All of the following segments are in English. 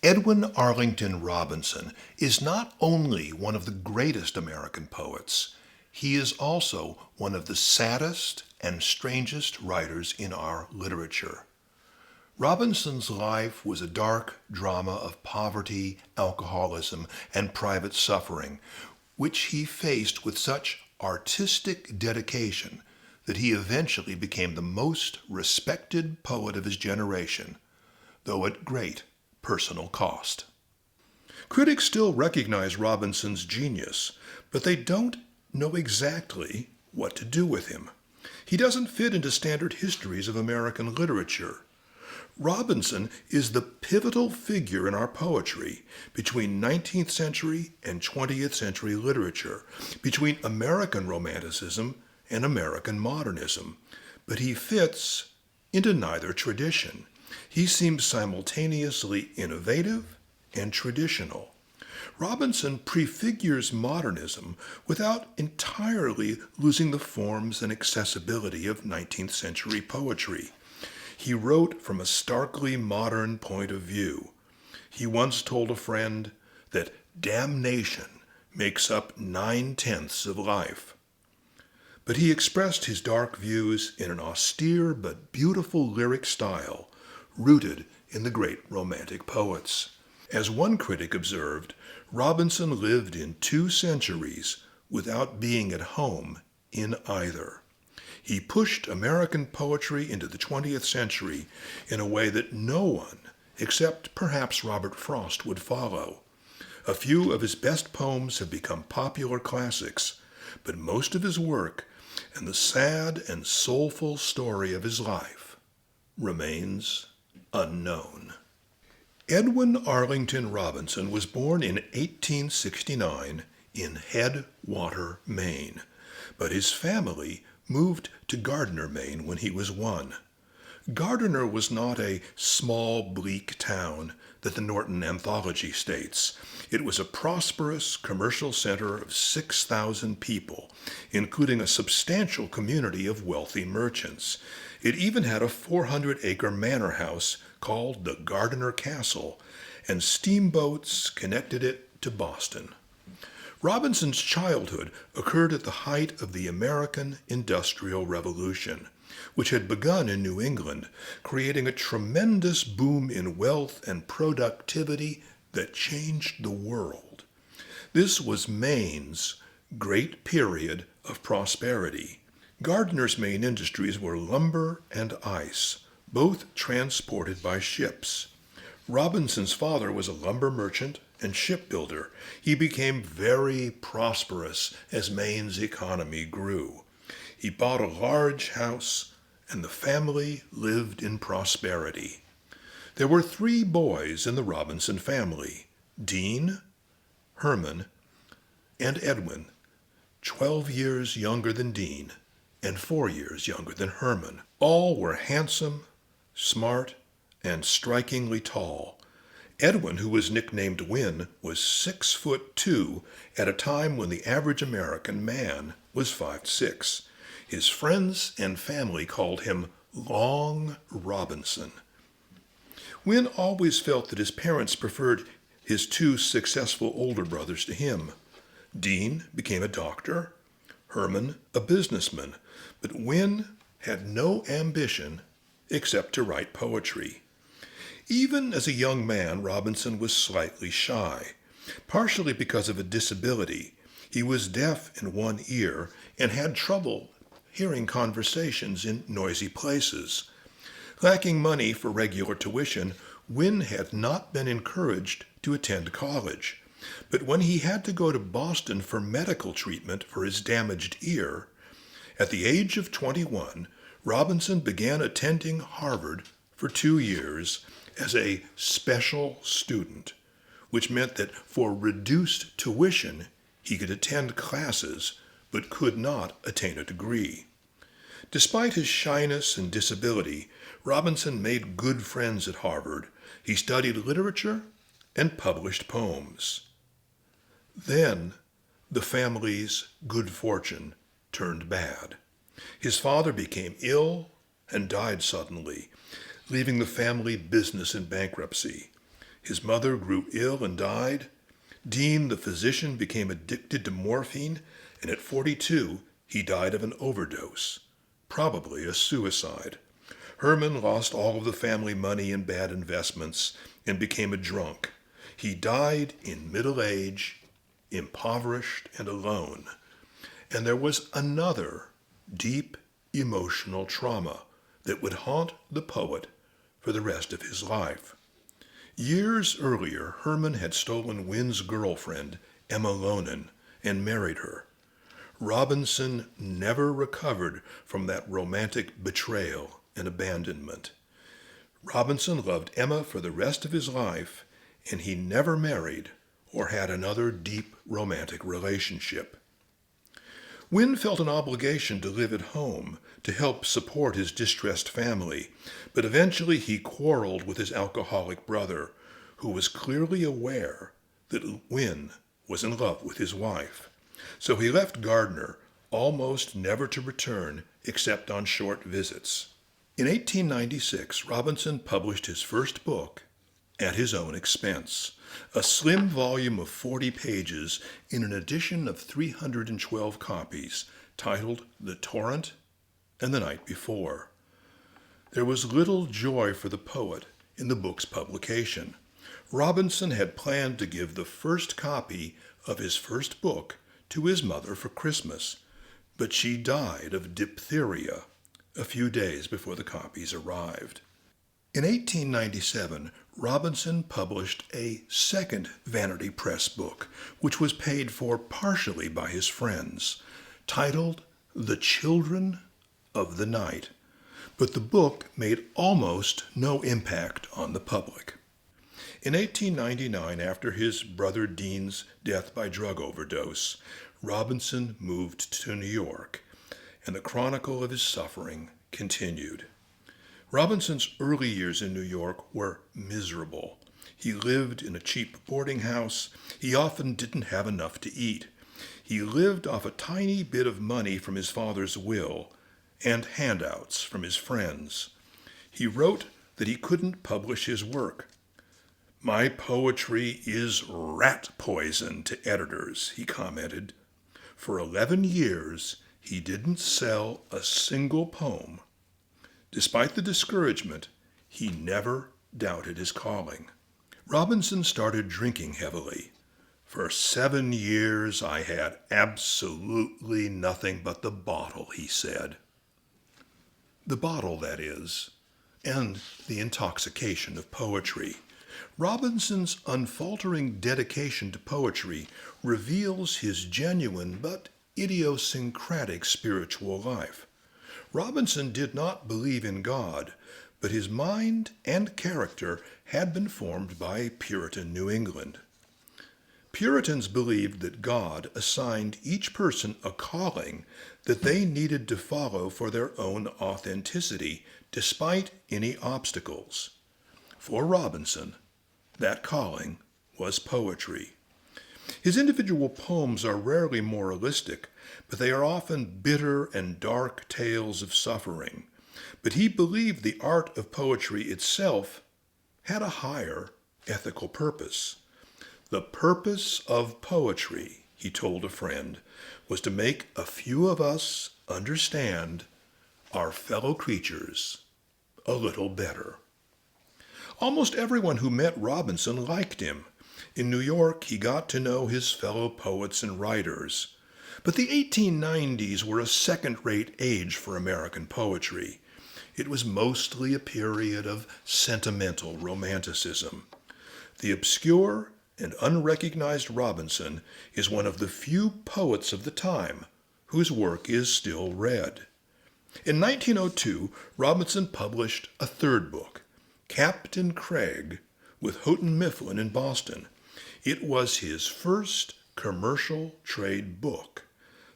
Edwin Arlington Robinson is not only one of the greatest American poets, he is also one of the saddest and strangest writers in our literature. Robinson's life was a dark drama of poverty, alcoholism, and private suffering, which he faced with such artistic dedication that he eventually became the most respected poet of his generation, though at great personal cost. Critics still recognize Robinson's genius, but they don't know exactly what to do with him. He doesn't fit into standard histories of American literature. Robinson is the pivotal figure in our poetry between 19th century and 20th century literature, between American Romanticism and American modernism, but he fits into neither tradition. He seems simultaneously innovative and traditional. Robinson prefigures modernism without entirely losing the forms and accessibility of 19th century poetry. He wrote from a starkly modern point of view. He once told a friend that damnation makes up 9/10 of life. But he expressed his dark views in an austere but beautiful lyric style, rooted in the great Romantic poets. As one critic observed, Robinson lived in 2 centuries without being at home in either. He pushed American poetry into the 20th century in a way that no one, except perhaps Robert Frost, would follow. A few of his best poems have become popular classics, but most of his work and the sad and soulful story of his life remains unknown. Edwin Arlington Robinson was born in 1869 in Headwater, Maine, but his family moved to Gardner, Maine when he was 1. Gardner was not a small, bleak town that the Norton Anthology states. It was a prosperous commercial center of 6,000 people, including a substantial community of wealthy merchants. It even had a 400-acre manor house called the Gardner Castle, and steamboats connected it to Boston. Robinson's childhood occurred at the height of the American Industrial Revolution, which had begun in New England, creating a tremendous boom in wealth and productivity that changed the world. This was Maine's great period of prosperity. Gardner's main industries were lumber and ice, both transported by ships. Robinson's father was a lumber merchant and shipbuilder. He became very prosperous as Maine's economy grew. He bought a large house, and the family lived in prosperity. There were 3 boys in the Robinson family: Dean, Herman, and Edwin, 12 years younger than Dean and 4 years younger than Herman. All were handsome, smart, and strikingly tall. Edwin, who was nicknamed Win, was 6'2" at a time when the average American man was 5'6". His friends and family called him Long Robinson. Win always felt that his parents preferred his 2 successful older brothers to him. Dean became a doctor, Herman a businessman, but Win had no ambition except to write poetry. Even as a young man, Robinson was slightly shy, partially because of a disability. He was deaf in one ear and had trouble hearing conversations in noisy places. Lacking money for regular tuition, Win had not been encouraged to attend college. But when he had to go to Boston for medical treatment for his damaged ear, at the age of 21, Robinson began attending Harvard for 2 years as a special student, which meant that for reduced tuition, he could attend classes but could not attain a degree. Despite his shyness and disability, Robinson made good friends at Harvard. He studied literature and published poems. Then, the family's good fortune turned bad. His father became ill and died suddenly, leaving the family business in bankruptcy. His mother grew ill and died. Dean, the physician, became addicted to morphine, and at 42, he died of an overdose, probably a suicide. Herman lost all of the family money in bad investments and became a drunk. He died in middle age, impoverished and alone. And there was another deep emotional trauma that would haunt the poet for the rest of his life. Years earlier, Herman had stolen Wynn's girlfriend, Emma Lonan, and married her. Robinson never recovered from that romantic betrayal and abandonment. Robinson loved Emma for the rest of his life, and he never married or had another deep romantic relationship. Wynn felt an obligation to live at home to help support his distressed family, but eventually he quarreled with his alcoholic brother, who was clearly aware that Wynn was in love with his wife. So he left Gardner, almost never to return except on short visits. In 1896, Robinson published his first book at his own expense, a slim volume of 40 pages in an edition of 312 copies, titled The Torrent and the Night Before. There was little joy for the poet in the book's publication. Robinson had planned to give the first copy of his first book to his mother for Christmas, but she died of diphtheria a few days before the copies arrived. In 1897, Robinson published a second Vanity Press book, which was paid for partially by his friends, titled The Children of the Night, but the book made almost no impact on the public. In 1899, after his brother Dean's death by drug overdose, Robinson moved to New York, and the chronicle of his suffering continued. Robinson's early years in New York were miserable. He lived in a cheap boarding house. He often didn't have enough to eat. He lived off a tiny bit of money from his father's will and handouts from his friends. He wrote that he couldn't publish his work. "My poetry is rat poison to editors," he commented. For 11 years, he didn't sell a single poem. Despite the discouragement, he never doubted his calling. Robinson started drinking heavily. "For 7 years, I had absolutely nothing but the bottle," he said. The bottle, that is, and the intoxication of poetry. Robinson's unfaltering dedication to poetry reveals his genuine but idiosyncratic spiritual life. Robinson did not believe in God, but his mind and character had been formed by Puritan New England. Puritans believed that God assigned each person a calling that they needed to follow for their own authenticity, despite any obstacles. For Robinson, that calling was poetry. His individual poems are rarely moralistic, but they are often bitter and dark tales of suffering. But he believed the art of poetry itself had a higher ethical purpose. "The purpose of poetry," he told a friend, "was to make a few of us understand our fellow creatures a little better." Almost everyone who met Robinson liked him. In New York, he got to know his fellow poets and writers. But the 1890s were a second-rate age for American poetry. It was mostly a period of sentimental romanticism. The obscure and unrecognized Robinson is one of the few poets of the time whose work is still read. In 1902, Robinson published a third book, Captain Craig, with Houghton Mifflin in Boston. It was his first commercial trade book,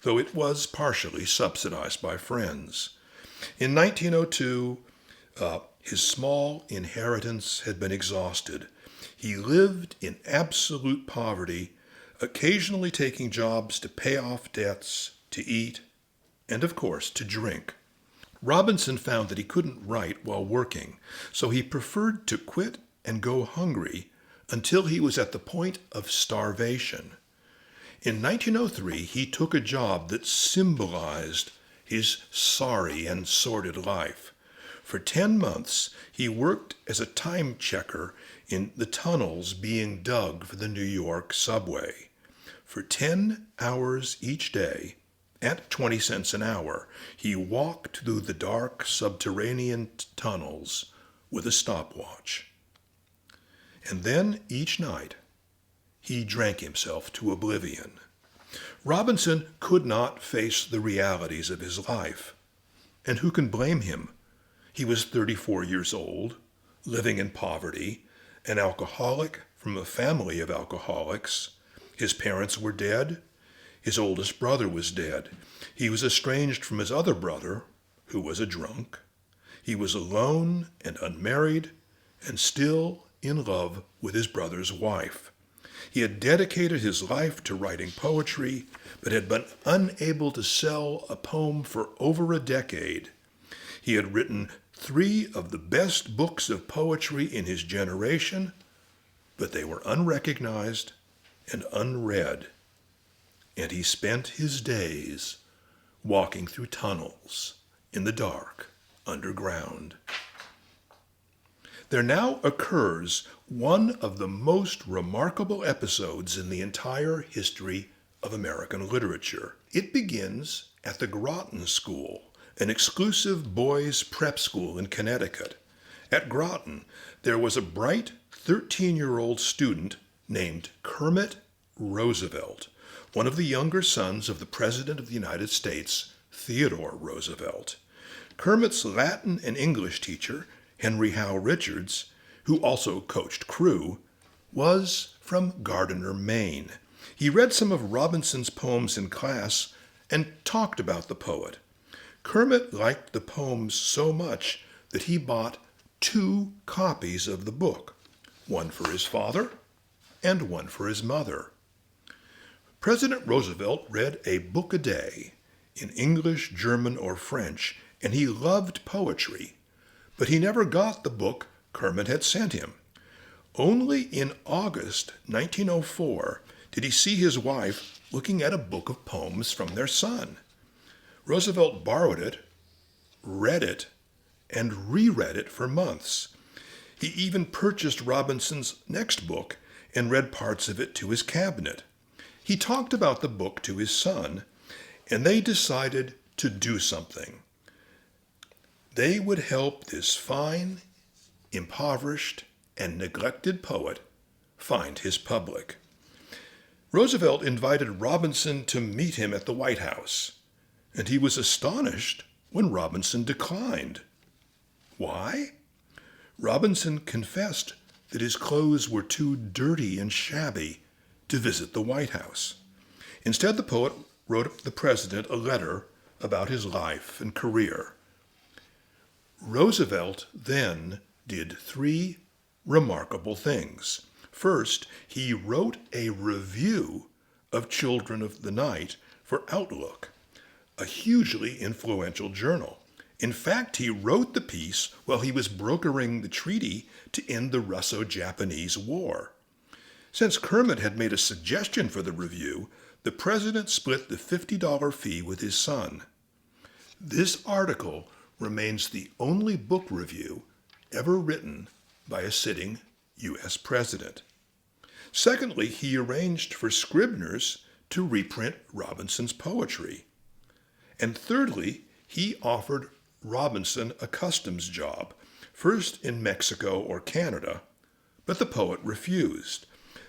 though it was partially subsidized by friends. In 1902, his small inheritance had been exhausted. He lived in absolute poverty, occasionally taking jobs to pay off debts, to eat, and of course to drink. Robinson found that he couldn't write while working, so he preferred to quit and go hungry until he was at the point of starvation. In 1903, he took a job that symbolized his sorry and sordid life. For 10 months, he worked as a time checker in the tunnels being dug for the New York subway. For 10 hours each day, at 20 cents an hour, he walked through the dark subterranean tunnels with a stopwatch. And then each night, he drank himself to oblivion. Robinson could not face the realities of his life. And who can blame him? He was 34 years old, living in poverty, an alcoholic from a family of alcoholics. His parents were dead. His oldest brother was dead. He was estranged from his other brother, who was a drunk. He was alone and unmarried, and still in love with his brother's wife. He had dedicated his life to writing poetry, but had been unable to sell a poem for over a decade. He had written 3 of the best books of poetry in his generation, but they were unrecognized and unread. And he spent his days walking through tunnels in the dark, underground. There now occurs one of the most remarkable episodes in the entire history of American literature. It begins at the Groton School, an exclusive boys' prep school in Connecticut. At Groton, there was a bright 13-year-old student named Kermit Roosevelt, one of the younger sons of the President of the United States, Theodore Roosevelt. Kermit's Latin and English teacher, Henry Howe Richards, who also coached crew, was from Gardiner, Maine. He read some of Robinson's poems in class and talked about the poet. Kermit liked the poems so much that he bought 2 copies of the book, one for his father and one for his mother. President Roosevelt read a book a day in English, German, or French, and he loved poetry, but he never got the book Kermit had sent him. Only in August 1904 did he see his wife looking at a book of poems from their son. Roosevelt borrowed it, read it, and reread it for months. He even purchased Robinson's next book and read parts of it to his cabinet. He talked about the book to his son, and they decided to do something. They would help this fine, impoverished, and neglected poet find his public. Roosevelt invited Robinson to meet him at the White House, and he was astonished when Robinson declined. Why? Robinson confessed that his clothes were too dirty and shabby to visit the White House. Instead, the poet wrote the president a letter about his life and career. Roosevelt then did 3 remarkable things. First, he wrote a review of Children of the Night for Outlook, a hugely influential journal. In fact, he wrote the piece while he was brokering the treaty to end the Russo-Japanese War. Since Kermit had made a suggestion for the review, the president split the $50 fee with his son. This article remains the only book review ever written by a sitting U.S. president. Secondly, he arranged for Scribners to reprint Robinson's poetry. And thirdly, he offered Robinson a customs job, first in Mexico or Canada, but the poet refused.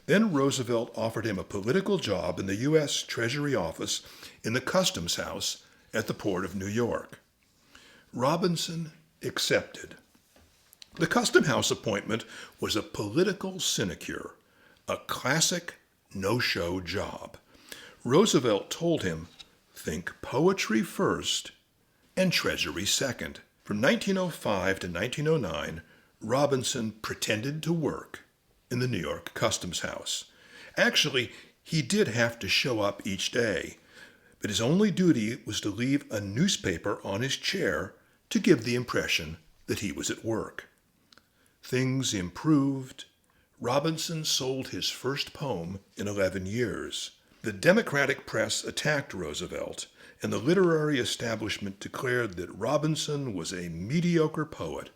Then Roosevelt offered him a political job in the U.S. Treasury Office in the Customs House at the Port of New York. Robinson accepted. The Custom House appointment was a political sinecure, a classic no-show job. Roosevelt told him, think poetry first and treasury second. From 1905 to 1909, Robinson pretended to work in the New York Customs House. Actually, he did have to show up each day, but his only duty was to leave a newspaper on his chair to give the impression that he was at work. Things improved Robinson sold his first poem in 11 years. The Democratic press attacked Roosevelt, and the literary establishment declared that Robinson was a mediocre poet,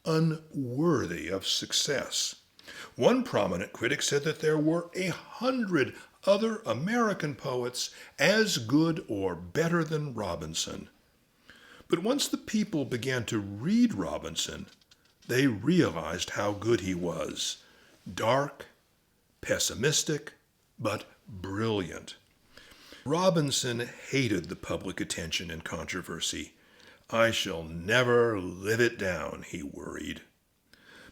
unworthy of success. One prominent critic said that there were 100 other American poets as good or better than Robinson. But once the people began to read Robinson, they realized how good he was. Dark, pessimistic, but brilliant. Robinson hated the public attention and controversy. "I shall never live it down," he worried.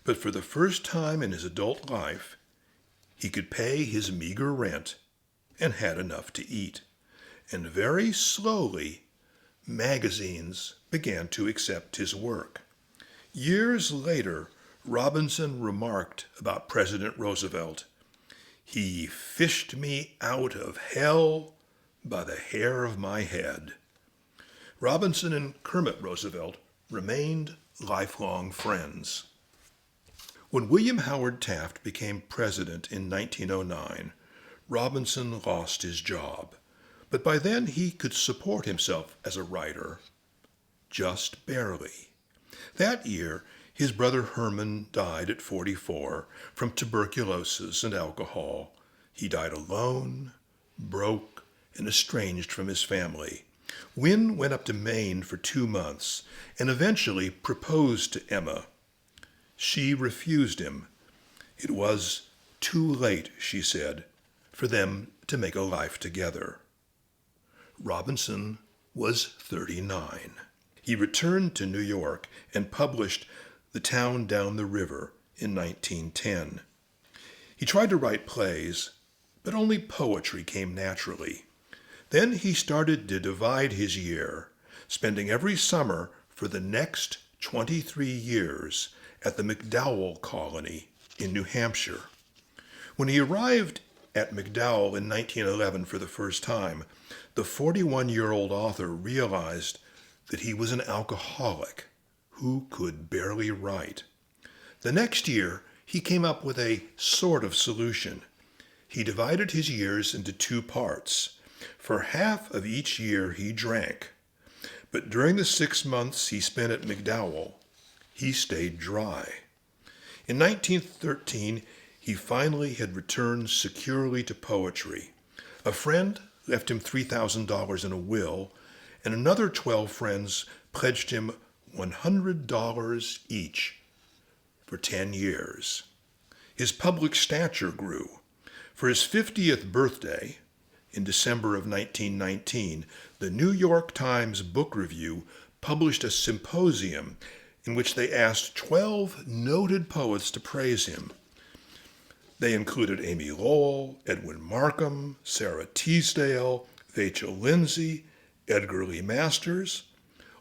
But for the first time in his adult life, he could pay his meager rent and had enough to eat. And very slowly, magazines began to accept his work. Years later, Robinson remarked about President Roosevelt, "He fished me out of hell by the hair of my head." Robinson and Kermit Roosevelt remained lifelong friends. When William Howard Taft became president in 1909, Robinson lost his job, but by then he could support himself as a writer, just barely. That year, his brother Herman died at 44 from tuberculosis and alcohol. He died alone, broke, and estranged from his family. Wynne went up to Maine for 2 months and eventually proposed to Emma. She refused him. It was too late, she said, for them to make a life together. Robinson was 39. He returned to New York and published The Town Down the River in 1910. He tried to write plays, but only poetry came naturally. Then he started to divide his year, spending every summer for the next 23 years at the McDowell Colony in New Hampshire. When he arrived at McDowell in 1911 for the first time, the 41-year-old author realized that he was an alcoholic who could barely write. The next year, he came up with a sort of solution. He divided his years into 2 parts. For half of each year he drank, but during the 6 months he spent at McDowell, he stayed dry. In 1913, he finally had returned securely to poetry. A friend left him $3,000 in a will, and another 12 friends pledged him $100 each for 10 years. His public stature grew. For his 50th birthday, in December of 1919, the New York Times Book Review published a symposium in which they asked 12 noted poets to praise him. They included Amy Lowell, Edwin Markham, Sarah Teasdale, Vachel Lindsay, Edgar Lee Masters.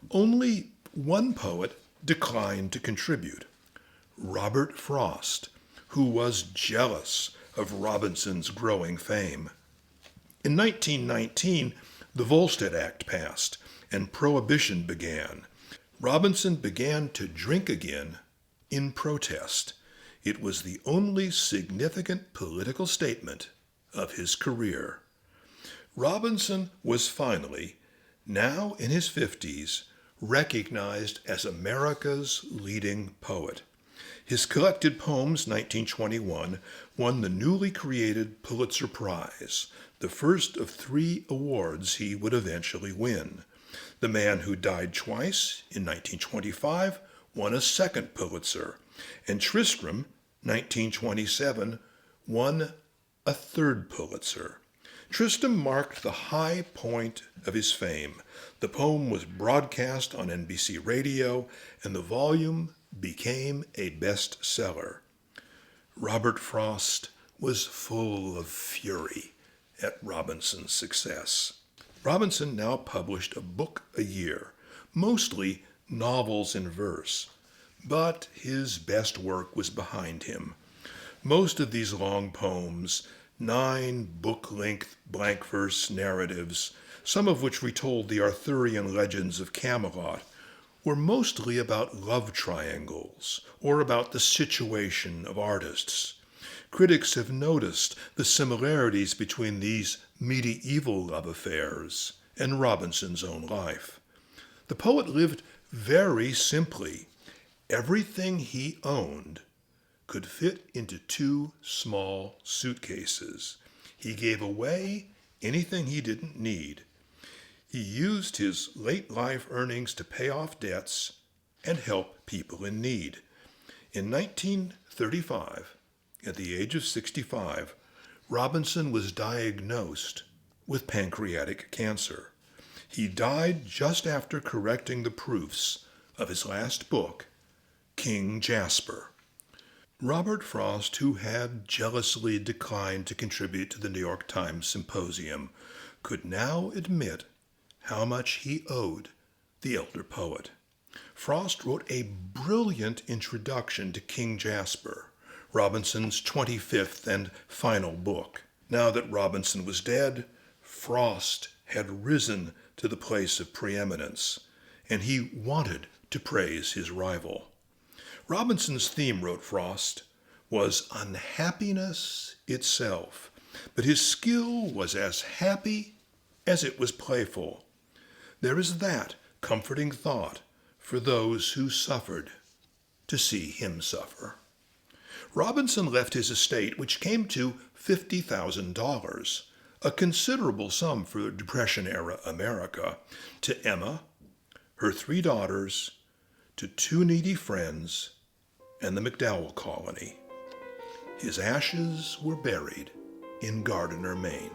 Only one poet declined to contribute, Robert Frost, who was jealous of Robinson's growing fame. In 1919, the Volstead Act passed, and Prohibition began. Robinson began to drink again in protest. It was the only significant political statement of his career. Robinson was finally, now in his 50s, recognized as America's leading poet. His collected poems, 1921, won the newly created Pulitzer Prize, the first of 3 awards he would eventually win. The Man Who Died Twice, in 1925, won a second Pulitzer, and Tristram, 1927, won a third Pulitzer. Tristram marked the high point of his fame. The poem was broadcast on NBC Radio, and the volume became a bestseller. Robert Frost was full of fury at Robinson's success. Robinson now published a book a year, mostly novels in verse, but his best work was behind him. Most of these long poems, 9 book-length blank verse narratives, some of which retold the Arthurian legends of Camelot, were mostly about love triangles or about the situation of artists. Critics have noticed the similarities between these medieval love affairs and Robinson's own life. The poet lived very simply. Everything he owned could fit into 2 small suitcases. He gave away anything he didn't need. He used his late life earnings to pay off debts and help people in need. In 1935, at the age of 65, Robinson was diagnosed with pancreatic cancer. He died just after correcting the proofs of his last book, King Jasper. Robert Frost, who had jealously declined to contribute to the New York Times symposium, could now admit how much he owed the elder poet. Frost wrote a brilliant introduction to King Jasper, Robinson's 25th and final book. Now that Robinson was dead, Frost had risen to the place of preeminence, and he wanted to praise his rival. Robinson's theme, wrote Frost, was unhappiness itself, but his skill was as happy as it was playful. There is that comforting thought for those who suffered to see him suffer. Robinson left his estate, which came to $50,000, a considerable sum for Depression-era America, to Emma, her 3 daughters, to 2 needy friends, and the McDowell Colony. His ashes were buried in Gardiner, Maine.